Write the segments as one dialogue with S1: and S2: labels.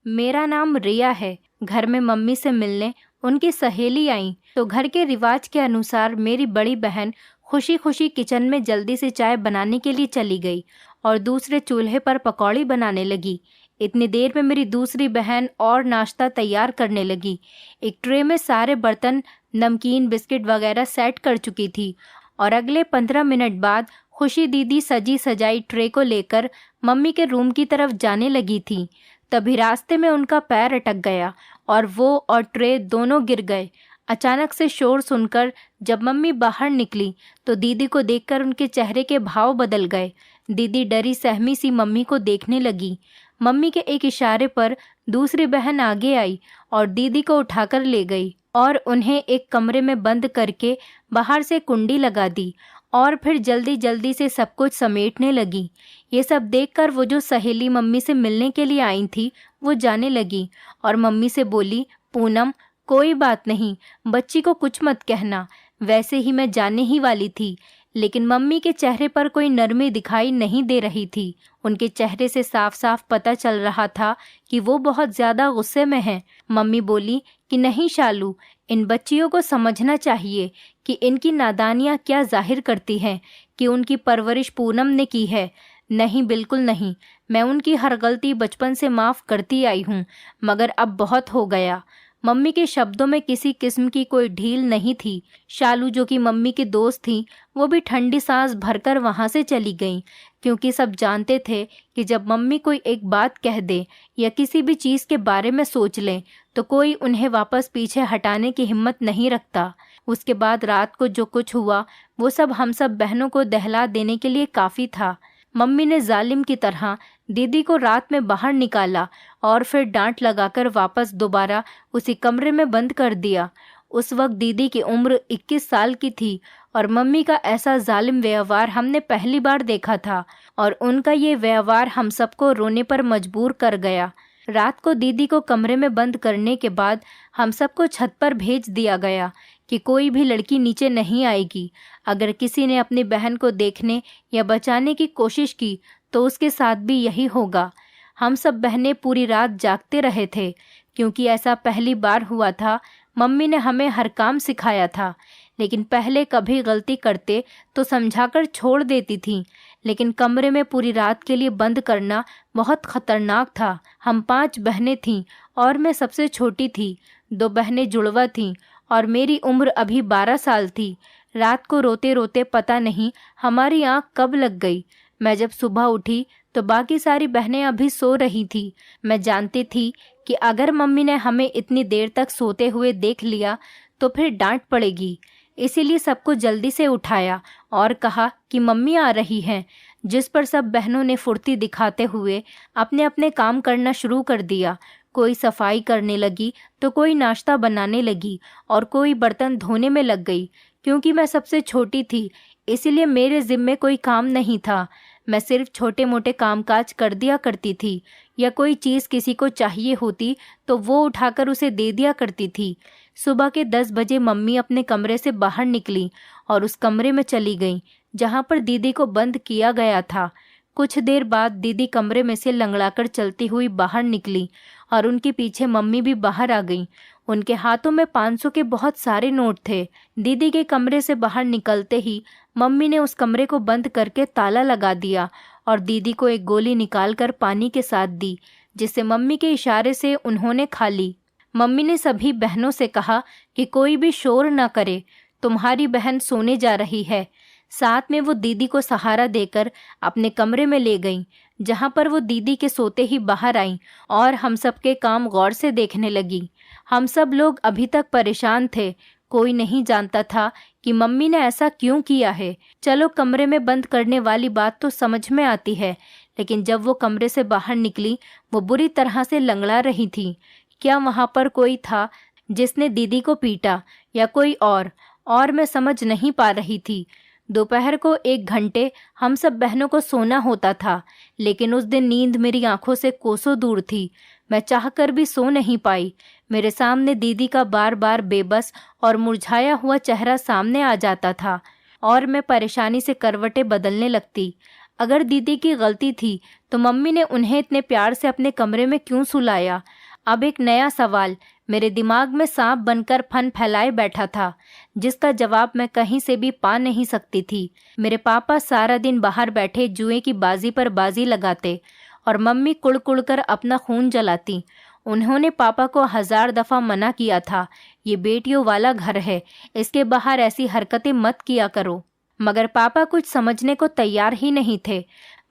S1: मेरा नाम रिया है। घर में मम्मी से मिलने उनकी सहेली आई तो घर के रिवाज के अनुसार मेरी बड़ी बहन खुशी खुशी किचन में जल्दी से चाय बनाने के लिए चली गई और दूसरे चूल्हे पर पकौड़ी बनाने लगी। इतनी देर में मेरी दूसरी बहन और नाश्ता तैयार करने लगी। एक ट्रे में सारे बर्तन, नमकीन, बिस्किट वगैरह सेट कर चुकी थी और अगले 15 मिनट बाद खुशी दीदी सजी सजाई ट्रे को लेकर मम्मी के रूम की तरफ जाने लगी थी। तभी रास्ते में उनका पैर अटक गया और वो और ट्रे दोनों गिर गए। अचानक से शोर सुनकर जब मम्मी बाहर निकली तो दीदी को देखकर उनके चेहरे के भाव बदल गए। दीदी डरी सहमी सी मम्मी को देखने लगी। मम्मी के एक इशारे पर दूसरी बहन आगे आई और दीदी को उठाकर ले गई और उन्हें एक कमरे में बंद करके बाहर से कुंडी लगा दी और फिर जल्दी जल्दी से सब कुछ समेटने लगी। ये सब देखकर वो जो सहेली मम्मी से मिलने के लिए आई थी वो जाने लगी और मम्मी से बोली, पूनम कोई बात नहीं, बच्ची को कुछ मत कहना, वैसे ही मैं जाने ही वाली थी। लेकिन मम्मी के चेहरे पर कोई नरमी दिखाई नहीं दे रही थी। उनके चेहरे से साफ साफ पता चल रहा था कि वो बहुत ज़्यादा गुस्से में हैं। मम्मी बोली कि नहीं शालू, इन बच्चियों को समझना चाहिए कि इनकी नादानियाँ क्या जाहिर करती हैं कि उनकी परवरिश पूनम ने की है। नहीं, बिल्कुल नहीं, मैं उनकी हर गलती बचपन से माफ़ करती आई हूँ, मगर अब बहुत हो गया। मम्मी के शब्दों में किसी किस्म की कोई ढील नहीं थी। शालू जो कि मम्मी की दोस्त थी वो भी ठंडी सांस भरकर वहाँ से चली गई, क्योंकि सब जानते थे कि जब मम्मी कोई एक बात कह दे या किसी भी चीज़ के बारे में सोच लें तो कोई उन्हें वापस पीछे हटाने की हिम्मत नहीं रखता। उसके बाद रात को जो कुछ हुआ वो सब हम सब बहनों को दहला देने के लिए काफ़ी था। मम्मी ने जालिम की तरह दीदी को रात में बाहर निकाला और फिर डांट लगाकर वापस दोबारा उसी कमरे में बंद कर दिया। उस वक्त दीदी की उम्र 21 साल की थी और मम्मी का ऐसा जालिम व्यवहार हमने पहली बार देखा था और उनका ये व्यवहार हम सबको रोने पर मजबूर कर गया। रात को दीदी को कमरे में बंद करने के बाद हम सबको छत पर भेज दिया गया कि कोई भी लड़की नीचे नहीं आएगी। अगर किसी ने अपनी बहन को देखने या बचाने की कोशिश की तो उसके साथ भी यही होगा। हम सब बहनें पूरी रात जागते रहे थे, क्योंकि ऐसा पहली बार हुआ था। मम्मी ने हमें हर काम सिखाया था, लेकिन पहले कभी गलती करते तो समझाकर छोड़ देती थी, लेकिन कमरे में पूरी रात के लिए बंद करना बहुत खतरनाक था। हम 5 बहनें थीं और मैं सबसे छोटी थी। 2 बहनें जुड़वा थीं और मेरी उम्र अभी 12 साल थी। रात को रोते रोते पता नहीं हमारी आँख कब लग गई। मैं जब सुबह उठी तो बाकी सारी बहनें अभी सो रही थी। मैं जानती थी कि अगर मम्मी ने हमें इतनी देर तक सोते हुए देख लिया तो फिर डांट पड़ेगी, इसीलिए सबको जल्दी से उठाया और कहा कि मम्मी आ रही हैं, जिस पर सब बहनों ने फुर्ती दिखाते हुए अपने अपने काम करना शुरू कर दिया। कोई सफाई करने लगी तो कोई नाश्ता बनाने लगी और कोई बर्तन धोने में लग गई। क्योंकि मैं सबसे छोटी थी इसीलिए मेरे जिम्मे कोई काम नहीं था। मैं सिर्फ छोटे मोटे कामकाज कर दिया करती थी, या कोई चीज़ किसी को चाहिए होती तो वो उठाकर उसे दे दिया करती थी। सुबह के 10 बजे मम्मी अपने कमरे से बाहर निकली और उस कमरे में चली गई जहाँ पर दीदी को बंद किया गया था। कुछ देर बाद दीदी कमरे में से लंगड़ाकर चलती हुई बाहर निकली और उनके पीछे मम्मी भी बाहर आ गई। उनके हाथों में 500 के बहुत सारे नोट थे। दीदी के कमरे से बाहर निकलते ही मम्मी ने उस कमरे को बंद करके ताला लगा दिया और दीदी को एक गोली निकालकर पानी के साथ दी, जिसे मम्मी के इशारे से उन्होंने खा ली। मम्मी ने सभी बहनों से कहा कि कोई भी शोर न करे, तुम्हारी बहन सोने जा रही है। साथ में वो दीदी को सहारा देकर अपने कमरे में ले गईं, जहाँ पर वो दीदी के सोते ही बाहर आईं और हम सब के काम गौर से देखने लगी। हम सब लोग अभी तक परेशान थे। कोई नहीं जानता था कि मम्मी ने ऐसा क्यों किया है। चलो, कमरे में बंद करने वाली बात तो समझ में आती है, लेकिन जब वो कमरे से बाहर निकली वो बुरी तरह से लंगड़ा रही थी। क्या वहाँ पर कोई था जिसने दीदी को पीटा या कोई और मैं समझ नहीं पा रही थी। दोपहर को 1 घंटे हम सब बहनों को सोना होता था, लेकिन उस दिन नींद मेरी आंखों से कोसों दूर थी। मैं चाहकर भी सो नहीं पाई। मेरे सामने दीदी का बार बार बेबस और मुरझाया हुआ चेहरा सामने आ जाता था और मैं परेशानी से करवटें बदलने लगती। अगर दीदी की गलती थी तो मम्मी ने उन्हें इतने प्यार से अपने कमरे में क्यों सुलाया? अब एक नया सवाल मेरे दिमाग में सांप बनकर फन फैलाए बैठा था, जिसका जवाब मैं कहीं से भी पा नहीं सकती थी। मेरे पापा सारा दिन बाहर बैठे जुए की बाजी पर बाजी लगाते और मम्मी कुड़ कुड़ कर अपना खून जलाती। उन्होंने पापा को 1000 दफ़ा मना किया था, ये बेटियों वाला घर है, इसके बाहर ऐसी हरकतें मत किया करो। मगर पापा कुछ समझने को तैयार ही नहीं थे।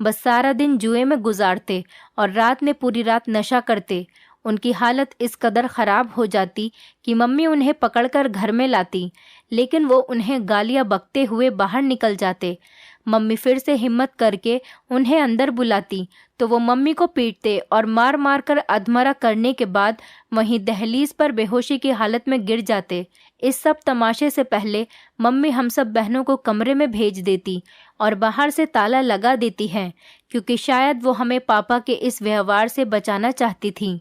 S1: बस सारा दिन जुए में गुजारते और रात में पूरी रात नशा करते। उनकी हालत इस कदर ख़राब हो जाती कि मम्मी उन्हें पकड़कर घर में लाती, लेकिन वो उन्हें गालियाँ बकते हुए बाहर निकल जाते। मम्मी फिर से हिम्मत करके उन्हें अंदर बुलाती तो वो मम्मी को पीटते और मार मार कर अधमरा करने के बाद वहीं दहलीज पर बेहोशी की हालत में गिर जाते। इस सब तमाशे से पहले मम्मी हम सब बहनों को कमरे में भेज देती और बाहर से ताला लगा देती हैं, क्योंकि शायद वो हमें पापा के इस व्यवहार से बचाना चाहती थीं।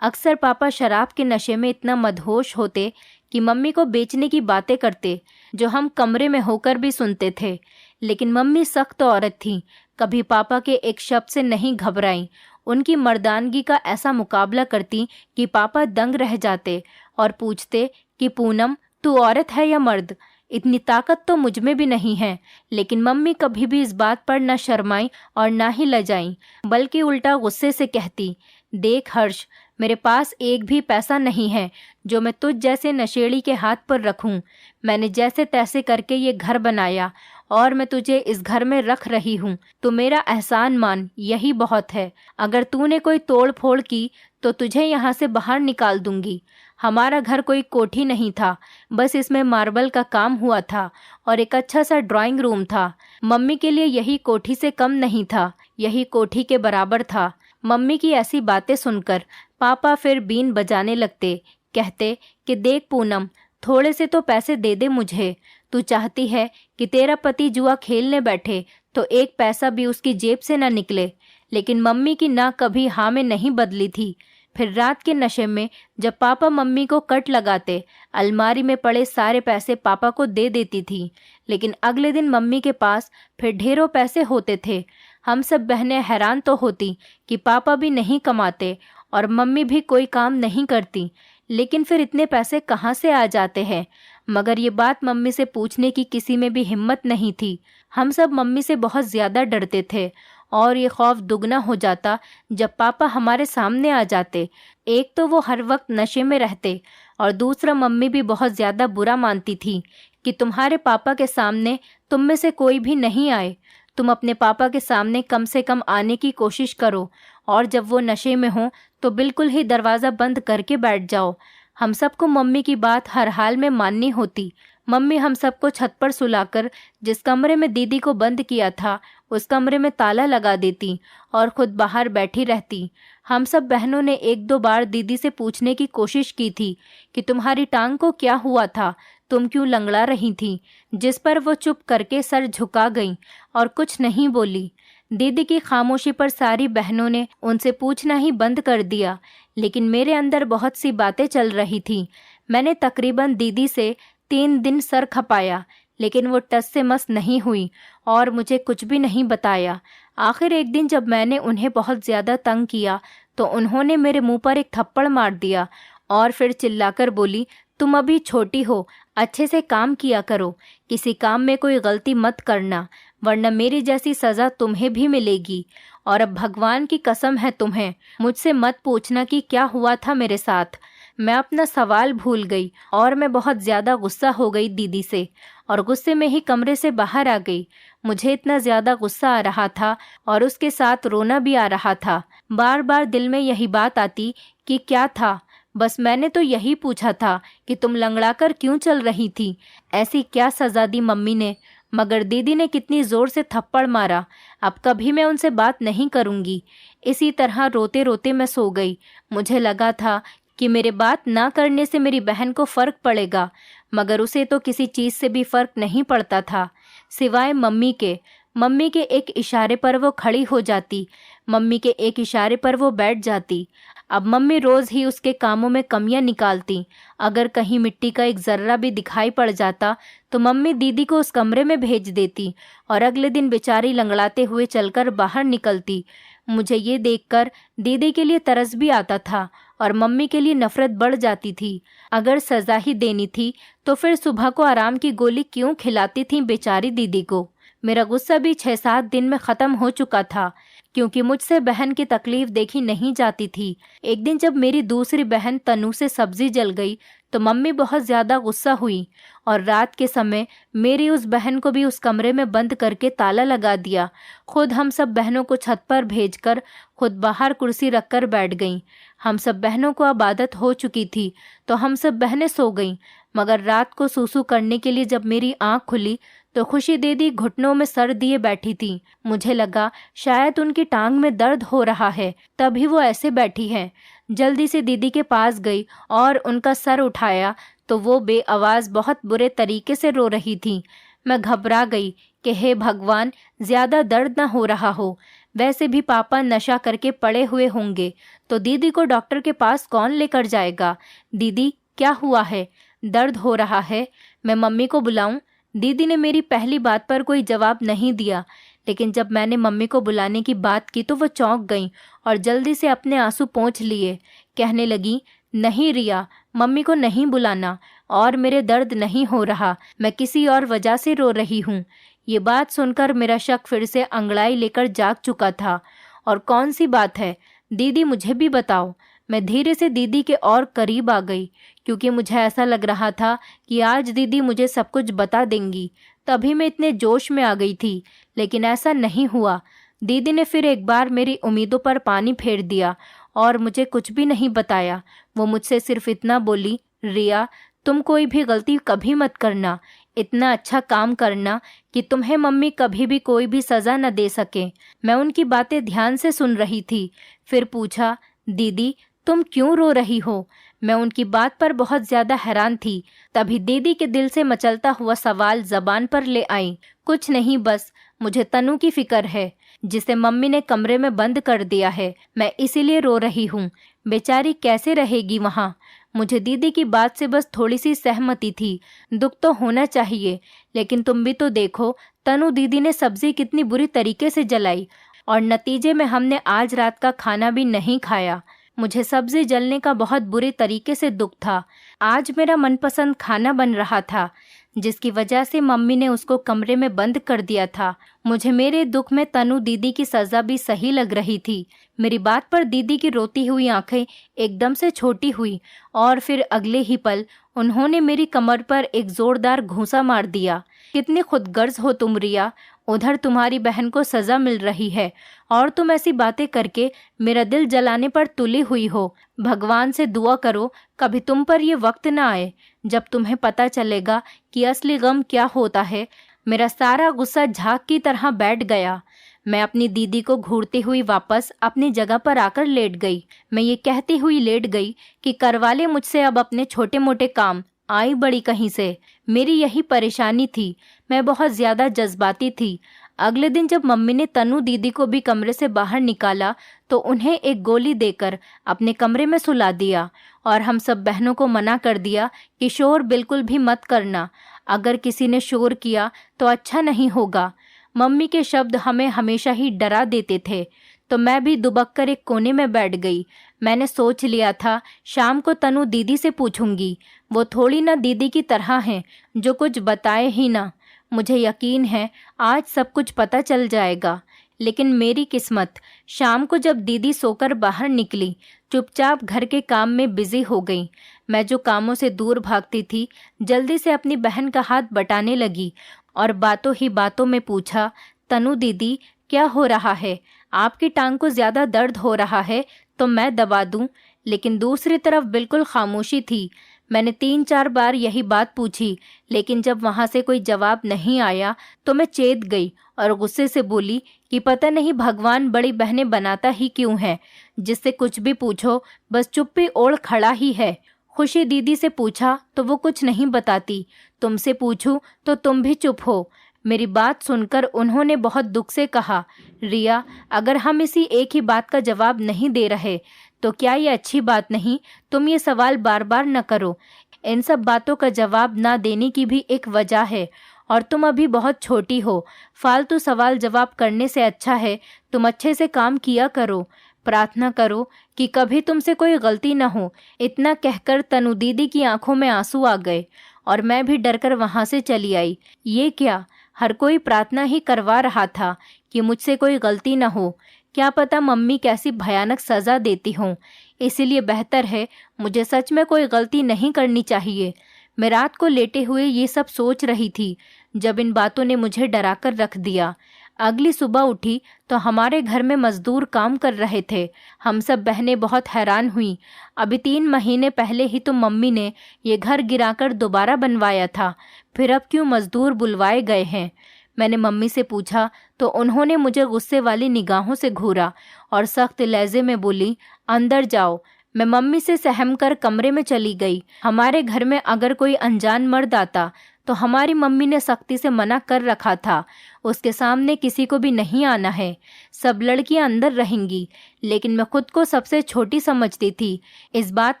S1: अक्सर पापा शराब के नशे में इतना मदहोश होते कि मम्मी को बेचने की बातें करते, जो हम कमरे में होकर भी सुनते थे। लेकिन मम्मी सख्त औरत थी, कभी पापा के एक शब्द से नहीं घबराई। उनकी मर्दानगी का ऐसा मुकाबला करती कि पापा दंग रह जाते और पूछते कि पूनम, तू औरत है या मर्द? इतनी ताकत तो मुझ में भी नहीं है। लेकिन मम्मी कभी भी इस बात पर न शर्माई और ना ही लजाई, बल्कि उल्टा गुस्से से कहती, देख हर्ष, मेरे पास एक भी पैसा नहीं है जो मैं तुझ जैसे नशेड़ी के हाथ पर रखूं। मैंने जैसे तैसे करके ये घर बनाया और मैं तुझे इस घर में रख रही हूँ। तो मेरा एहसान मान, यही बहुत है। अगर तूने कोई तोड़ फोड़ की तो तुझे यहाँ से बाहर निकाल दूंगी। हमारा घर कोई कोठी नहीं था, बस इसमें मार्बल का काम हुआ था और एक अच्छा सा ड्राइंग रूम था। मम्मी के लिए यही कोठी से कम नहीं था, यही कोठी के बराबर था। मम्मी की ऐसी बातें सुनकर पापा फिर बीन बजाने लगते। कहते कि देख पूनम, थोड़े से तो पैसे दे दे मुझे। तू चाहती है कि तेरा पति जुआ खेलने बैठे तो एक पैसा भी उसकी जेब से न निकले। लेकिन मम्मी की ना कभी हाँ में नहीं बदली थी। फिर रात के नशे में जब पापा मम्मी को कट लगाते, अलमारी में पड़े सारे पैसे पापा को दे देती थी। लेकिन अगले दिन मम्मी के पास फिर ढेरों पैसे होते थे। हम सब बहनें हैरान तो होती कि पापा भी नहीं कमाते और मम्मी भी कोई काम नहीं करती, लेकिन फिर इतने पैसे कहाँ से आ जाते हैं? मगर ये बात मम्मी से पूछने की किसी में भी हिम्मत नहीं थी। हम सब मम्मी से बहुत ज़्यादा डरते थे और ये खौफ दुगना हो जाता जब पापा हमारे सामने आ जाते। एक तो वो हर वक्त नशे में रहते और दूसरा मम्मी भी बहुत ज़्यादा बुरा मानती थी कि तुम्हारे पापा के सामने तुम में से कोई भी नहीं आए। तुम अपने पापा के सामने कम से कम आने की कोशिश करो और जब वो नशे में हो तो बिल्कुल ही दरवाज़ा बंद करके बैठ जाओ। हम सबको मम्मी की बात हर हाल में माननी होती। मम्मी हम सबको छत पर सुलाकर जिस कमरे में दीदी को बंद किया था उस कमरे में ताला लगा देती और खुद बाहर बैठी रहती। हम सब बहनों ने 1-2 बार दीदी से पूछने की कोशिश की थी कि तुम्हारी टांग को क्या हुआ था, तुम क्यों लंगड़ा रही थी, जिस पर वो चुप करके सर झुका गई और कुछ नहीं बोली। दीदी की खामोशी पर सारी बहनों ने उनसे पूछना ही बंद कर दिया। लेकिन मेरे अंदर बहुत सी बातें चल रही थी। मैंने तकरीबन दीदी से 3 दिन सर खपाया, लेकिन वो टस से मस नहीं हुई और मुझे कुछ भी नहीं बताया। आखिर एक दिन जब मैंने उन्हें बहुत ज़्यादा तंग किया तो उन्होंने मेरे मुंह पर एक थप्पड़ मार दिया और फिर चिल्लाकर बोली, तुम अभी छोटी हो, अच्छे से काम किया करो, किसी काम में कोई गलती मत करना, वरना मेरी जैसी सज़ा तुम्हें भी मिलेगी। और अब भगवान की कसम है तुम्हें, मुझसे मत पूछना कि क्या हुआ था मेरे साथ। मैं अपना सवाल भूल गई और मैं बहुत ज़्यादा गुस्सा हो गई दीदी से और गुस्से में ही कमरे से बाहर आ गई। मुझे इतना ज़्यादा गुस्सा आ रहा था और उसके साथ रोना भी आ रहा था। बार बार दिल में यही बात आती कि क्या था, बस मैंने तो यही पूछा था कि तुम लंगड़ाकर क्यों चल रही थी, ऐसी क्या सज़ा दी मम्मी ने। मगर दीदी ने कितनी ज़ोर से थप्पड़ मारा। अब कभी मैं उनसे बात नहीं करूँगी। इसी तरह रोते रोते मैं सो गई। मुझे लगा था कि मेरे बात ना करने से मेरी बहन को फ़र्क पड़ेगा, मगर उसे तो किसी चीज़ से भी फ़र्क नहीं पड़ता था सिवाय मम्मी के। मम्मी के एक इशारे पर वो खड़ी हो जाती, मम्मी के एक इशारे पर वो बैठ जाती। अब मम्मी रोज़ ही उसके कामों में कमियां निकालती। अगर कहीं मिट्टी का एक ज़र्रा भी दिखाई पड़ जाता तो मम्मी दीदी को उस कमरे में भेज देती और अगले दिन बेचारी लंगड़ाते हुए चलकर बाहर निकलती। मुझे ये देखकर दीदी के लिए तरस भी आता था और मम्मी के लिए नफरत बढ़ जाती थी। अगर सज़ा ही देनी थी तो फिर सुबह को आराम की गोली क्यों खिलाती थी बेचारी दीदी को। मेरा गुस्सा भी 6-7 दिन में ख़त्म हो चुका था, क्योंकि मुझसे बहन की तकलीफ देखी नहीं जाती थी। एक दिन जब मेरी दूसरी बहन तनु से सब्जी जल गई तो मम्मी बहुत ज़्यादा गुस्सा हुई और रात के समय मेरी उस बहन को भी उस कमरे में बंद करके ताला लगा दिया। खुद हम सब बहनों को छत पर भेजकर खुद बाहर कुर्सी रखकर बैठ गईं। हम सब बहनों को अब आदत हो चुकी थी तो हम सब बहनें सो गईं, मगर रात को सूसू करने के लिए जब मेरी आँख खुली तो खुशी दीदी घुटनों में सर दिए बैठी थी। मुझे लगा शायद उनकी टांग में दर्द हो रहा है, तभी वो ऐसे बैठी हैं। जल्दी से दीदी के पास गई और उनका सर उठाया तो वो बेआवाज़ बहुत बुरे तरीके से रो रही थी। मैं घबरा गई कि हे भगवान, ज़्यादा दर्द न हो रहा हो। वैसे भी पापा नशा करके पड़े हुए होंगे तो दीदी को डॉक्टर के पास कौन लेकर जाएगा। दीदी, क्या हुआ है? दर्द हो रहा है? मैं मम्मी को बुलाऊं? दीदी ने मेरी पहली बात पर कोई जवाब नहीं दिया, लेकिन जब मैंने मम्मी को बुलाने की बात की तो वो चौंक गईं और जल्दी से अपने आंसू पोंछ लिए। कहने लगी, नहीं रिया, मम्मी को नहीं बुलाना और मेरे दर्द नहीं हो रहा, मैं किसी और वजह से रो रही हूँ। ये बात सुनकर मेरा शक फिर से अंगड़ाई लेकर जाग चुका था। और कौन सी बात है दीदी, मुझे भी बताओ। मैं धीरे से दीदी के और करीब आ गई, क्योंकि मुझे ऐसा लग रहा था कि आज दीदी मुझे सब कुछ बता देंगी। तभी मैं इतने जोश में आ गई थी, लेकिन ऐसा नहीं हुआ। दीदी ने फिर एक बार मेरी उम्मीदों पर पानी फेर दिया और मुझे कुछ भी नहीं बताया। वो मुझसे सिर्फ इतना बोली, रिया, तुम कोई भी गलती कभी मत करना, इतना अच्छा काम करना कि तुम्हें मम्मी कभी भी कोई भी सज़ा न दे सके। मैं उनकी बातें ध्यान से सुन रही थी। फिर पूछा, दीदी तुम क्यों रो रही हो? मैं उनकी बात पर बहुत ज़्यादा हैरान थी। तभी दीदी के दिल से मचलता हुआ सवाल ज़बान पर ले आई, कुछ नहीं, बस मुझे तनु की फिक्र है, जिसे मम्मी ने कमरे में बंद कर दिया है। मैं इसीलिए रो रही हूँ। बेचारी कैसे रहेगी वहाँ? मुझे दीदी की बात से बस थोड़ी सी सहमति थी। दुख तो होना चाहिए, लेकिन तुम भी तो देखो, तनु दीदी ने सब्जी कितनी बुरी तरीके से जलाई और नतीजे में हमने आज रात का खाना भी नहीं खाया। मुझे सब्जी जलने का बहुत बुरे तरीके से दुख था। आज मेरा मनपसंद खाना बन रहा था, जिसकी वजह से मम्मी ने उसको कमरे में बंद कर दिया था। मुझे मेरे दुख में तनु दीदी की सज़ा भी सही लग रही थी। मेरी बात पर दीदी की रोती हुई आंखें एकदम से छोटी हुई और फिर अगले ही पल उन्होंने मेरी कमर पर एक ज़ोरदार घूंसा मार दिया। कितनी खुदगर्ज हो तुम रिया, उधर तुम्हारी बहन को सज़ा मिल रही है और तुम ऐसी बातें करके मेरा दिल जलाने पर तुली हुई हो। भगवान से दुआ करो कभी तुम पर ये वक्त न आए जब तुम्हें पता चलेगा कि असली गम क्या होता है। मेरा सारा गुस्सा झाग की तरह बैठ गया। मैं अपनी दीदी को घूरती हुई वापस अपनी जगह पर आकर लेट गई। मैं ये कहती हुई लेट गई कि करवा ले मुझसे अब अपने छोटे मोटे काम, आई बड़ी कहीं से। मेरी यही परेशानी थी, मैं बहुत ज़्यादा जज्बाती थी। अगले दिन जब मम्मी ने तनु दीदी को भी कमरे से बाहर निकाला तो उन्हें एक गोली देकर अपने कमरे में सुला दिया और हम सब बहनों को मना कर दिया कि शोर बिल्कुल भी मत करना। अगर किसी ने शोर किया तो अच्छा नहीं होगा। मम्मी के शब्द हमें हमेशा ही डरा देते थे। तो मैं भी दुबक कर एक कोने में बैठ गई। मैंने सोच लिया था शाम को तनु दीदी से पूछूंगी। वो थोड़ी ना दीदी की तरह हैं जो कुछ बताए ही ना। मुझे यकीन है आज सब कुछ पता चल जाएगा। लेकिन मेरी किस्मत, शाम को जब दीदी सोकर बाहर निकली, चुपचाप घर के काम में बिजी हो गई। मैं जो कामों से दूर भागती थी, जल्दी से अपनी बहन का हाथ बटाने लगी और बातों ही बातों में पूछा, तनु दीदी क्या हो रहा है? आपकी टांग को ज़्यादा दर्द हो रहा है तो मैं दबा दूं? लेकिन दूसरी तरफ बिल्कुल खामोशी थी। मैंने 3-4 बार यही बात पूछी, लेकिन जब वहाँ से कोई जवाब नहीं आया तो मैं चेत गई और गुस्से से बोली कि पता नहीं भगवान बड़ी बहनें बनाता ही क्यों है, जिससे कुछ भी पूछो बस चुप्पी ओढ़ खड़ा ही है। खुशी दीदी से पूछा तो वो कुछ नहीं बताती, तुमसे पूछूं तो तुम भी चुप हो। मेरी बात सुनकर उन्होंने बहुत दुख से कहा, रिया, अगर हम इसी एक ही बात का जवाब नहीं दे रहे तो क्या ये अच्छी बात नहीं? तुम ये सवाल बार बार न करो। इन सब बातों का जवाब ना देने की भी एक वजह है और तुम अभी बहुत छोटी हो। फालतू सवाल जवाब करने से अच्छा है तुम अच्छे से काम किया करो। प्रार्थना करो कि कभी तुमसे कोई गलती न हो। इतना कहकर तनु दीदी की आंखों में आंसू आ गए और मैं भी डरकर वहां से चली आई। ये क्या, हर कोई प्रार्थना ही करवा रहा था कि मुझसे कोई गलती न हो। क्या पता मम्मी कैसी भयानक सजा देती हों। इसीलिए बेहतर है मुझे सच में कोई गलती नहीं करनी चाहिए। मैं रात को लेटे हुए ये सब सोच रही थी जब इन बातों ने मुझे डराकर रख दिया। अगली सुबह उठी तो हमारे घर में मजदूर काम कर रहे थे। हम सब बहनें बहुत हैरान हुई। अभी 3 महीने पहले ही तो मम्मी ने ये घर गिराकर दोबारा बनवाया था, फिर अब क्यों मजदूर बुलवाए गए हैं? मैंने मम्मी से पूछा तो उन्होंने मुझे गुस्से वाली निगाहों से घूरा और सख्त लहजे में बोली, अंदर जाओ। मैं मम्मी से सहम कर कमरे में चली गई। हमारे घर में अगर कोई अनजान मर्द आता तो हमारी मम्मी ने सख्ती से मना कर रखा था, उसके सामने किसी को भी नहीं आना है, सब लड़कियां अंदर रहेंगी। लेकिन मैं खुद को सबसे छोटी समझती थी, इस बात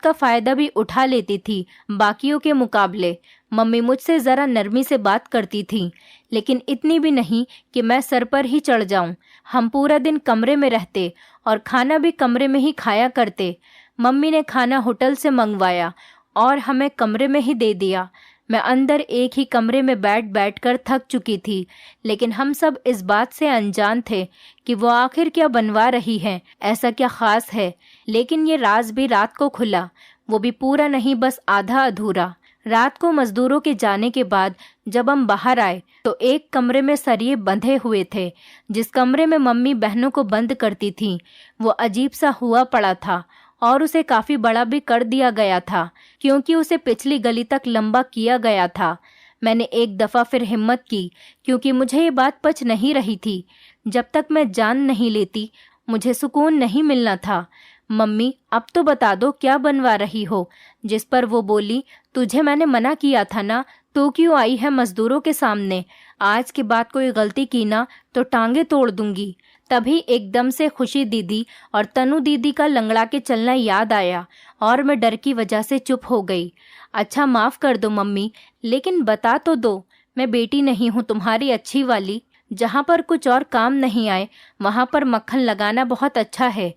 S1: का फायदा भी उठा लेती थी बाकियों के मुकाबले। मम्मी मुझसे ज़रा नरमी से बात करती थी, लेकिन इतनी भी नहीं कि मैं सर पर ही चढ़ जाऊं। हम पूरा दिन कमरे में रहते और खाना भी कमरे में ही खाया करते। मम्मी ने खाना होटल से मंगवाया और हमें कमरे में ही दे दिया। मैं अंदर एक ही कमरे में बैठ कर थक चुकी थी, लेकिन हम सब इस बात से अनजान थे कि वो आखिर क्या बनवा रही हैं, ऐसा क्या खास है। लेकिन ये राज भी रात को खुला, वो भी पूरा नहीं, बस आधा अधूरा। रात को मजदूरों के जाने के बाद जब हम बाहर आए तो एक कमरे में सरिये बंधे हुए थे। जिस कमरे में मम्मी बहनों को बंद करती थी वो अजीब सा हुआ पड़ा था और उसे काफी बड़ा भी कर दिया गया था, क्योंकि उसे पिछली गली तक लंबा किया गया था। मैंने एक दफा फिर हिम्मत की, क्योंकि मुझे ये बात पच नहीं रही थी। जब तक मैं जान नहीं लेती मुझे सुकून नहीं मिलना था। मम्मी, अब तो बता दो क्या बनवा रही हो? जिस पर वो बोली, तुझे मैंने मना किया था ना, तो क्यों आई है मजदूरों के सामने? आज के बाद कोई गलती की ना तो टांगे तोड़ दूंगी। तभी एकदम से खुशी दीदी और तनु दीदी का लंगड़ा के चलना याद आया और मैं डर की वजह से चुप हो गई। अच्छा, माफ कर दो मम्मी, लेकिन बता तो दो, मैं बेटी नहीं हूँ तुम्हारी अच्छी वाली। जहाँ पर कुछ और काम नहीं आए वहाँ पर मक्खन लगाना बहुत अच्छा है।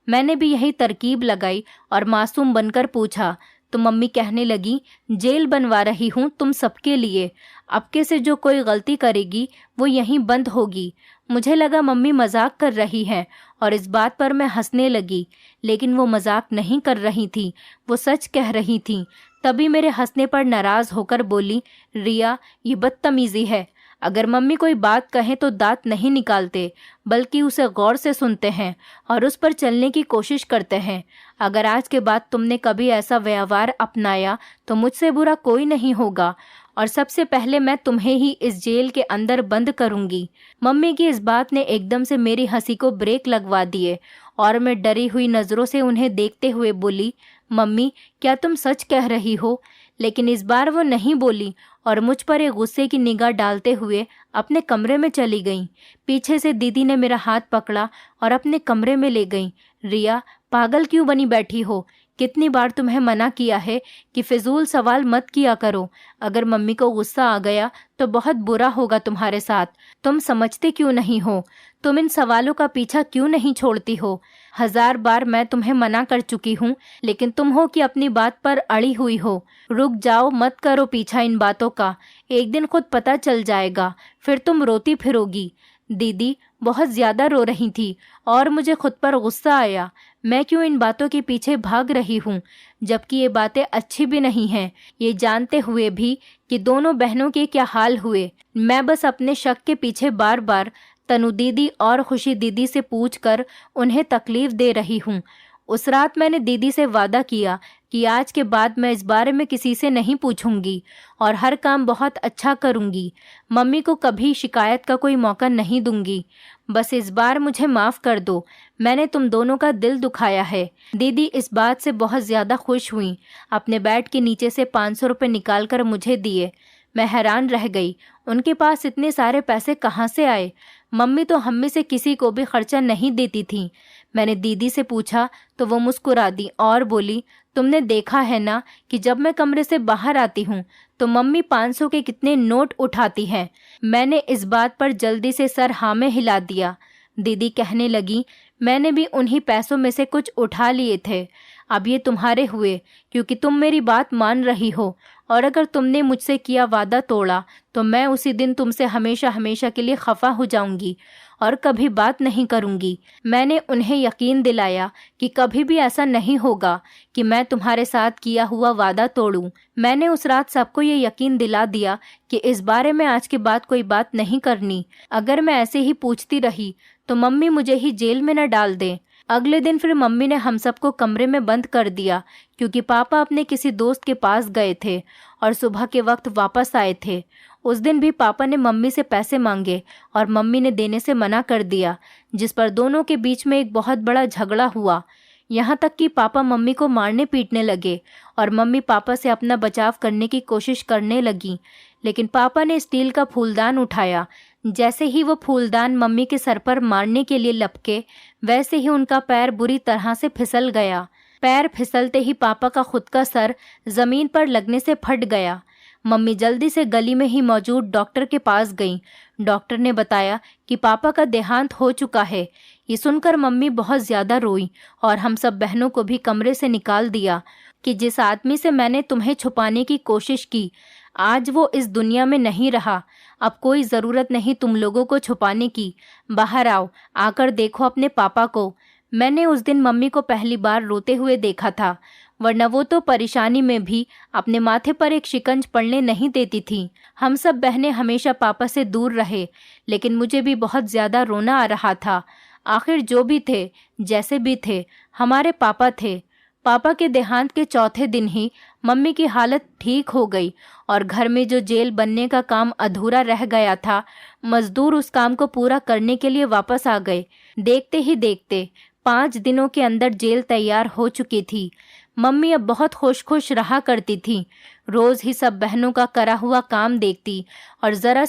S1: मैंने भी यही तरकीब लगाई और मासूम बनकर पूछा तो मम्मी कहने लगी, जेल बनवा रही हूँ तुम सबके लिए। अबके से जो कोई गलती करेगी वो यहीं बंद होगी। मुझे लगा मम्मी मजाक कर रही हैं और इस बात पर मैं हंसने लगी, लेकिन वो मजाक नहीं कर रही थी, वो सच कह रही थी। तभी मेरे हंसने पर नाराज होकर बोली, रिया, ये बदतमीजी है। अगर मम्मी कोई बात कहे तो दांत नहीं निकालते, बल्कि उसे गौर से सुनते हैं और उस पर चलने की कोशिश करते हैं। अगर आज के बाद तुमने कभी ऐसा व्यवहार अपनाया तो मुझसे बुरा कोई नहीं होगा और सबसे पहले मैं तुम्हें ही इस जेल के अंदर बंद करूंगी। मम्मी की इस बात ने एकदम से मेरी हंसी को ब्रेक लगवा दिए और मैं डरी हुई नजरों से उन्हें देखते हुए बोली, मम्मी, क्या तुम सच कह रही हो? लेकिन इस बार वो नहीं बोली और मुझ पर एक गुस्से की निगाह डालते हुए अपने कमरे में चली गईं। पीछे से दीदी ने मेरा हाथ पकड़ा और अपने कमरे में ले गईं। रिया, पागल क्यों बनी बैठी हो? कितनी बार तुम्हें मना किया है कि फिजूल सवाल मत किया करो। अगर मम्मी को गुस्सा आ गया तो बहुत बुरा होगा तुम्हारे साथ। तुम समझते क्यों नहीं हो? तुम इन सवालों का पीछा क्यों नहीं छोड़ती हो? 1000 बार मैं तुम्हें मना कर चुकी हूँ, लेकिन तुम हो कि अपनी बात पर अड़ी हुई हो। रुक जाओ, मत करो पीछा इन बातों का। एक दिन खुद पता चल जाएगा, फिर तुम रोती फिरोगी। दीदी बहुत ज्यादा रो रही थी और मुझे खुद पर गुस्सा आया। मैं क्यों इन बातों के पीछे भाग रही हूँ, जबकि ये बातें अच्छी भी नहीं हैं, ये जानते हुए भी कि दोनों बहनों के क्या हाल हुए। मैं बस अपने शक के पीछे बार बार तनु दीदी और खुशी दीदी से पूछकर उन्हें तकलीफ दे रही हूँ। उस रात मैंने दीदी से वादा किया कि आज के बाद मैं इस बारे में किसी से नहीं पूछूंगी और हर काम बहुत अच्छा करूंगी। मम्मी को कभी शिकायत का कोई मौका नहीं दूंगी। बस इस बार मुझे माफ़ कर दो, मैंने तुम दोनों का दिल दुखाया है। दीदी इस बात से बहुत ज़्यादा खुश हुई। अपने बैट के नीचे से 500 रुपये निकाल कर मुझे दिए। मैं हैरान रह गई, उनके पास इतने सारे पैसे कहाँ से आए? मम्मी तो हम में से किसी को भी खर्चा नहीं देती थी। मैंने दीदी से पूछा तो वो मुस्कुरा दी और बोली, तुमने देखा है ना कि जब मैं कमरे से बाहर आती हूँ तो मम्मी 500 के कितने नोट उठाती हैं। मैंने इस बात पर जल्दी से सर हाँ में हिला दिया। दीदी कहने लगी, मैंने भी उन्हीं पैसों में से कुछ उठा लिए थे। अब ये तुम्हारे हुए क्योंकि तुम मेरी बात मान रही हो, और अगर तुमने मुझसे किया वादा तोड़ा तो मैं उसी दिन तुमसे हमेशा हमेशा के लिए खफा हो जाऊंगी और कभी बात नहीं करूंगी। मैंने उन्हें यकीन दिलाया कि कभी भी ऐसा नहीं होगा कि मैं तुम्हारे साथ किया हुआ वादा तोड़ूं। मैंने उस रात सबको ये यकीन दिला दिया कि इस बारे में आज के बाद कोई बात नहीं करनी। अगर मैं ऐसे ही पूछती रही तो मम्मी मुझे ही जेल में न डाल दें। अगले दिन फिर मम्मी ने हम सबको कमरे में बंद कर दिया क्योंकि पापा अपने किसी दोस्त के पास गए थे और सुबह के वक्त वापस आए थे। उस दिन भी पापा ने मम्मी से पैसे मांगे और मम्मी ने देने से मना कर दिया, जिस पर दोनों के बीच में एक बहुत बड़ा झगड़ा हुआ। यहाँ तक कि पापा मम्मी को मारने पीटने लगे और मम्मी पापा से अपना बचाव करने की कोशिश करने लगी। लेकिन पापा ने स्टील का फूलदान उठाया। जैसे ही वो फूलदान मम्मी के सर पर मारने के लिए लपके, वैसे ही उनका पैर बुरी तरह से फिसल गया। पैर फिसलते ही पापा का खुद का सर जमीन पर लगने से फट गया। मम्मी जल्दी से गली में ही मौजूद डॉक्टर के पास गई। डॉक्टर ने बताया कि पापा का देहांत हो चुका है। ये सुनकर मम्मी बहुत ज्यादा रोई और हम सब बहनों को भी कमरे से निकाल दिया कि जिस आदमी से मैंने तुम्हें छुपाने की कोशिश की, आज वो इस दुनिया में नहीं रहा। अब कोई ज़रूरत नहीं तुम लोगों को छुपाने की। बाहर आओ, आकर देखो अपने पापा को। मैंने उस दिन मम्मी को पहली बार रोते हुए देखा था, वरना वो तो परेशानी में भी अपने माथे पर एक शिकंज पड़ने नहीं देती थी। हम सब बहनें हमेशा पापा से दूर रहे, लेकिन मुझे भी बहुत ज़्यादा रोना आ रहा था। आखिर जो भी थे, जैसे भी थे, हमारे पापा थे। पापा के देहांत के चौथे दिन ही मम्मी की हालत ठीक हो गई और घर में जो जेल बनने का काम अधूरा रह गया था, मजदूर उस काम को पूरा करने के लिए वापस आ गए। देखते ही देखते 5 दिनों के अंदर जेल तैयार हो चुकी थी। मम्मी अब बहुत खुश रहा करती थी। रोज ही सब बहनों का करा हुआ काम देखती और जरा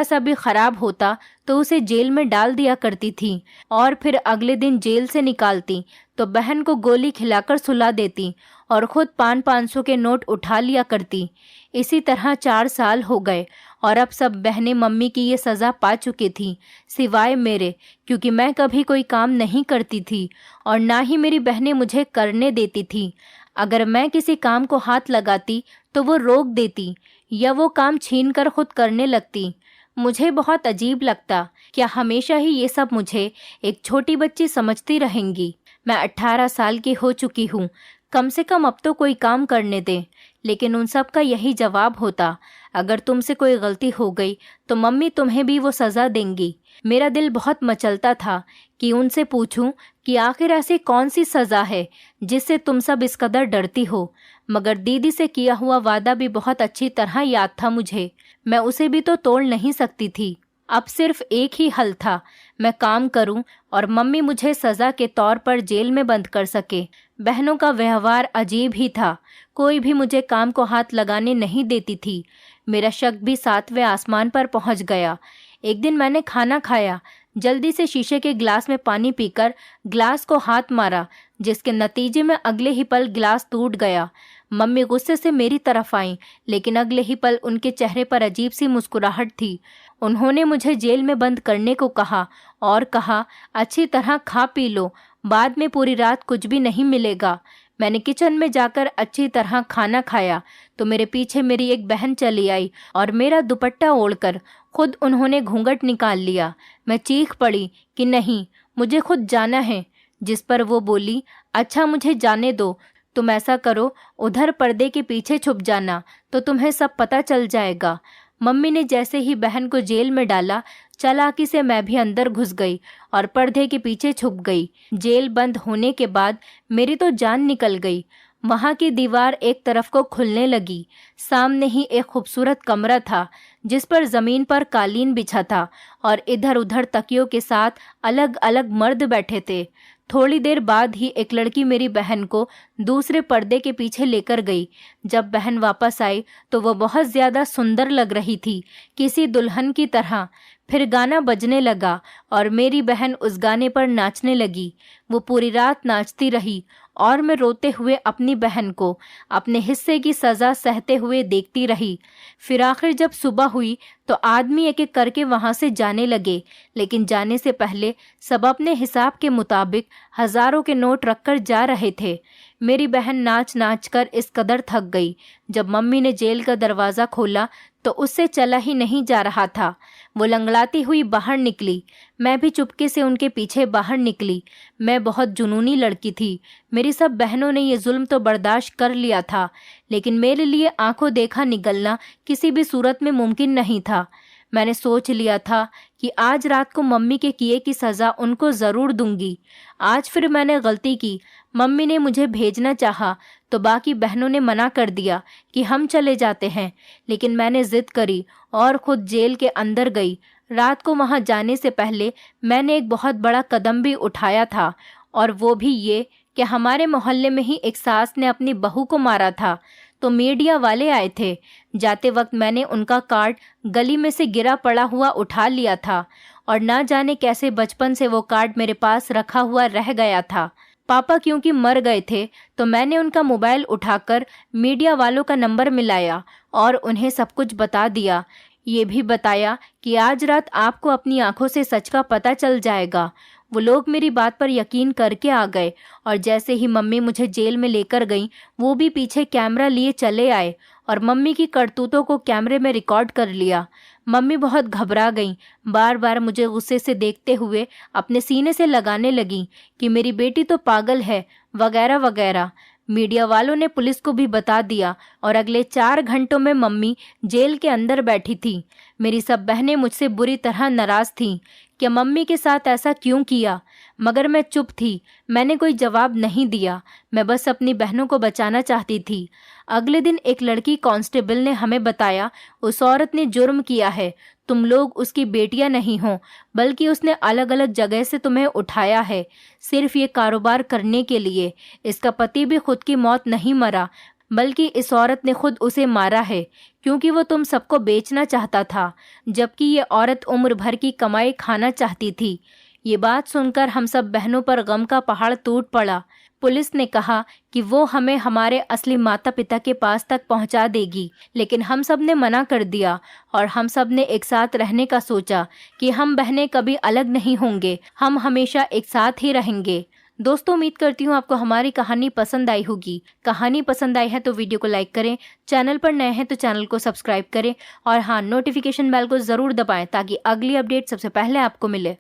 S1: सा भी खराब होता तो उसे जेल में डाल दिया करती थी और फिर अगले दिन जेल से निकालती तो बहन को गोली खिलाकर सुला देती और खुद 500 के नोट उठा लिया करती। इसी तरह 4 साल हो गए और अब सब बहनें मम्मी की ये सज़ा पा चुकी थी, सिवाय मेरे, क्योंकि मैं कभी कोई काम नहीं करती थी और ना ही मेरी बहनें मुझे करने देती थी। अगर मैं किसी काम को हाथ लगाती तो वो रोक देती या वो काम छीन कर खुद करने लगती। मुझे बहुत अजीब लगता, क्या हमेशा ही ये सब मुझे एक छोटी बच्ची समझती रहेंगी? मैं 18 साल की हो चुकी हूँ, कम से कम अब तो कोई काम करने दें। लेकिन उन सब का यही जवाब होता, अगर तुमसे कोई गलती हो गई तो मम्मी तुम्हें भी वो सज़ा देंगी। मेरा दिल बहुत मचलता था कि उनसे पूछूं कि आखिर ऐसी कौन सी सज़ा है जिससे तुम सब इस कदर डरती हो। मगर दीदी से किया हुआ वादा भी बहुत अच्छी तरह याद था मुझे, मैं उसे भी तो तोड़ नहीं सकती थी। अब सिर्फ एक ही हल था, मैं काम करूं और मम्मी मुझे सज़ा के तौर पर जेल में बंद कर सके। बहनों का व्यवहार अजीब ही था, कोई भी मुझे काम को हाथ लगाने नहीं देती थी। मेरा शक भी 7वें आसमान पर पहुंच गया। एक दिन मैंने खाना खाया, जल्दी से शीशे के गिलास में पानी पीकर गिलास को हाथ मारा, जिसके नतीजे में अगले ही पल गिलास टूट गया। मम्मी गुस्से से मेरी तरफ आईं, लेकिन अगले ही पल उनके चेहरे पर अजीब सी मुस्कुराहट थी। उन्होंने मुझे जेल में बंद करने को कहा और कहा, अच्छी तरह खा पी लो, बाद में पूरी रात कुछ भी नहीं मिलेगा। मैंने किचन में जाकर अच्छी तरह खाना खाया तो मेरे पीछे मेरी एक बहन चली आई और मेरा दुपट्टा ओढ़कर खुद उन्होंने घूंघट निकाल लिया। मैं चीख पड़ी कि नहीं, मुझे खुद जाना है, जिस पर वो बोली, अच्छा मुझे जाने दो, तुम ऐसा करो, उधर पर्दे के पीछे छुप जाना तो तुम्हें सब पता चल जाएगा। मम्मी ने जैसे ही बहन को जेल में डाला, चालाकी से मैं भी अंदर घुस गई और पर्दे के पीछे छुप गई। जेल बंद होने के बाद मेरी तो जान निकल गई। वहाँ की दीवार एक तरफ को खुलने लगी। सामने ही एक खूबसूरत कमरा था जिस पर ज़मीन पर कालीन बिछा था और इधर उधर तकियों के साथ अलग अलग मर्द बैठे थे। थोड़ी देर बाद ही एक लड़की मेरी बहन को दूसरे पर्दे के पीछे लेकर गई। जब बहन वापस आई तो वह बहुत ज़्यादा सुंदर लग रही थी, किसी दुल्हन की तरह। फिर गाना बजने लगा और मेरी बहन उस गाने पर नाचने लगी। वो पूरी रात नाचती रही और मैं रोते हुए अपनी बहन को अपने हिस्से की सज़ा सहते हुए देखती रही। फिर आखिर जब सुबह हुई तो आदमी एक एक करके वहाँ से जाने लगे, लेकिन जाने से पहले सब अपने हिसाब के मुताबिक हज़ारों के नोट रखकर जा रहे थे। मेरी बहन नाच नाच कर इस कदर थक गई। जब मम्मी ने जेल का दरवाज़ा खोला तो उससे चला ही नहीं जा रहा था। वो लंगड़ाती हुई बाहर निकली। मैं भी चुपके से उनके पीछे बाहर निकली। मैं बहुत जुनूनी लड़की थी। मेरी सब बहनों ने ये जुल्म तो बर्दाश्त कर लिया था, लेकिन मेरे लिए आंखों देखा निगलना किसी भी सूरत में मुमकिन नहीं था। मैंने सोच लिया था कि आज रात को मम्मी के किए की सज़ा उनको ज़रूर दूंगी। आज फिर मैंने गलती की। मम्मी ने मुझे भेजना चाहा तो बाकी बहनों ने मना कर दिया कि हम चले जाते हैं, लेकिन मैंने ज़िद करी और ख़ुद जेल के अंदर गई। रात को वहाँ जाने से पहले मैंने एक बहुत बड़ा कदम भी उठाया था, और वो भी ये कि हमारे मोहल्ले में ही एक सास ने अपनी बहू को मारा था, तो मीडिया वाले आए थे। जाते वक्त मैंने उनका कार्ड गली में से गिरा पड़ा हुआ उठा लिया था, और ना जाने कैसे बचपन से वो कार्ड मेरे पास रखा हुआ रह गया था। पापा क्योंकि मर गए थे तो मैंने उनका मोबाइल उठाकर मीडिया वालों का नंबर मिलाया और उन्हें सब कुछ बता दिया। ये भी बताया कि आज रात आपको अपनी आंखों से सच का पता चल जाएगा। वो लोग मेरी बात पर यकीन करके आ गए, और जैसे ही मम्मी मुझे जेल में लेकर गईं, वो भी पीछे कैमरा लिए चले आए और मम्मी की करतूतों को कैमरे में रिकॉर्ड कर लिया। मम्मी बहुत घबरा गईं, बार बार मुझे गुस्से से देखते हुए अपने सीने से लगाने लगीं कि मेरी बेटी तो पागल है, वगैरह वगैरह। मीडिया वालों ने पुलिस को भी बता दिया, और अगले 4 घंटों में मम्मी जेल के अंदर बैठी थी। मेरी सब बहनें मुझसे बुरी तरह नाराज़ थीं कि मम्मी के साथ ऐसा क्यों किया, मगर मैं चुप थी। मैंने कोई जवाब नहीं दिया। मैं बस अपनी बहनों को बचाना चाहती थी। अगले दिन एक लड़की कांस्टेबल ने हमें बताया, उस औरत ने जुर्म किया है। तुम लोग उसकी बेटियां नहीं हो, बल्कि उसने अलग अलग जगह से तुम्हें उठाया है, सिर्फ ये कारोबार करने के लिए। इसका पति भी खुद की मौत नहीं मरा, बल्कि इस औरत ने खुद उसे मारा है, क्योंकि वो तुम सबको बेचना चाहता था, जबकि ये औरत उम्र भर की कमाई खाना चाहती थी। ये बात सुनकर हम सब बहनों पर गम का पहाड़ टूट पड़ा। पुलिस ने कहा कि वो हमें हमारे असली माता पिता के पास तक पहुंचा देगी, लेकिन हम सब ने मना कर दिया, और हम सब ने एक साथ रहने का सोचा कि हम बहनें कभी अलग नहीं होंगे, हम हमेशा एक साथ ही रहेंगे। दोस्तों, उम्मीद करती हूँ आपको हमारी कहानी पसंद आई होगी। कहानी पसंद आई है तो वीडियो को लाइक करें, चैनल पर नए हैं तो चैनल को सब्सक्राइब करें, और हाँ, नोटिफिकेशन बेल को ज़रूर दबाएं ताकि अगली अपडेट सबसे पहले आपको मिले।